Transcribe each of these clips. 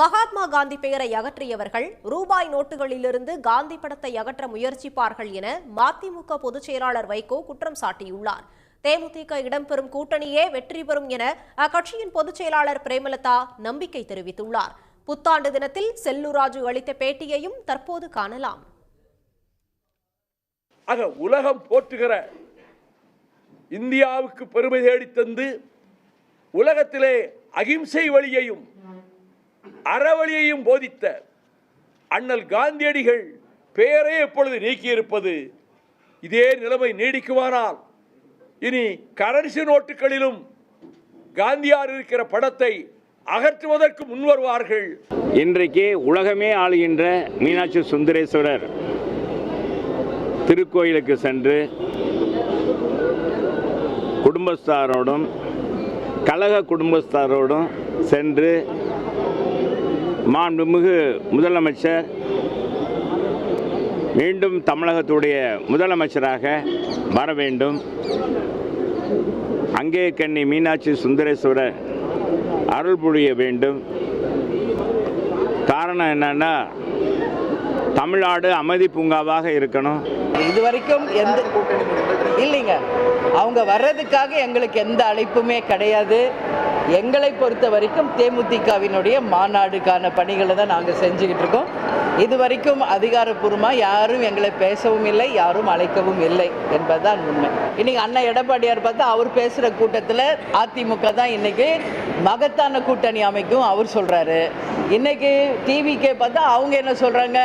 மகாத்மா காந்தி பெயரை அகற்றியவர்கள் ரூபாய் நோட்டுகளிலிருந்து காந்தி படத்தை அகற்ற முயற்சிப்பார்கள் என மதிமுக பொதுச் செயலாளர் வைகோ குற்றம் சாட்டியுள்ளார். தேமுதிக இடம்பெறும் கூட்டணியே வெற்றி பெறும் என அக்கட்சியின் பொதுச் செயலாளர் பிரேமலதா நம்பிக்கை தெரிவித்துள்ளார். புத்தாண்டு தினத்தில் செல்லூர் ராஜு அளித்த பேட்டியையும் தற்போது காணலாம். உலகம் போற்றுகிற இந்தியாவுக்கு பெருமை தேடித் தந்து உலகத்திலே அகிம்சை வழியையும் அறவழியையும் போதித்த அண்ணல் காந்தியடிகள் பெயரை எப்பொழுது நீக்கியிருப்பது? இதே நிலைமை நீடிக்குமானால் இனி கரன்சி நோட்டுகளிலும் காந்தியார் இருக்கிற படத்தை அகற்றுவதற்கு முன்வருவார்கள். இன்றைக்கு உலகமே ஆளுகின்ற மீனாட்சி சுந்தரேஸ்வரர் திருக்கோயிலுக்கு சென்று குடும்பஸ்தாரோடும் கழக குடும்பஸ்தாரோடும் சென்று மாண்புமிகு முதலமைச்சர் மீண்டும் தமிழகத்துடைய முதலமைச்சராக வர வேண்டும். அங்கே கன்னி மீனாட்சி சுந்தரேஸ்வரர் அருள் புரிய வேண்டும். காரணம் என்னன்னா, தமிழ்நாடு அமைதி பூங்காவாக இருக்கணும். இதுவரைக்கும் இல்லைங்க, அவங்க வர்றதுக்காக எங்களுக்கு எந்த அழைப்புமே கிடையாது. எங்களை பொறுத்த வரைக்கும் தேமுதிகவினுடைய மாநாடுக்கான பணிகளை தான் நாங்கள் செஞ்சுக்கிட்டு இருக்கோம். இது வரைக்கும் அதிகாரப்பூர்வமாக யாரும் எங்களை பேசவும் இல்லை, யாரும் அழைக்கவும் இல்லை என்பதுதான் உண்மை. இன்னைக்கு அண்ணன் எடப்பாடியார் பார்த்தா அவர் பேசுகிற கூட்டத்தில் அதிமுக தான் இன்னைக்கு மகத்தான கூட்டணி அமைக்கும் அவர் சொல்கிறாரு. இன்னைக்கு டிவிக்கே பார்த்தா அவங்க என்ன சொல்கிறாங்க,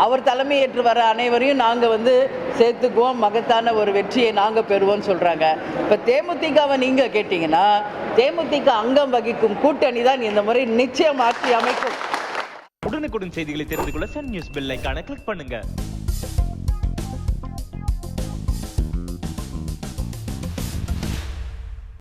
அவர் தலைமையேற்று வர அனைவரையும் நாங்கள் சேர்த்துக்குவோம், மகத்தான ஒரு வெற்றியை நாங்கள் பெறுவோம்னு சொல்கிறாங்க. இப்போ தேமுதிகவை நீங்கள் கேட்டிங்கன்னா தேமுதிக அங்கம் வகிக்கும் கூட்டணி தான் இந்த முறை நிச்சயம் ஆட்சி அமைக்கும். உடனுக்குடன் செய்திகளை தெரிந்து கொள்ள சன் நியூஸ் பெல் ஐகானை கிளிக் பண்ணுங்க.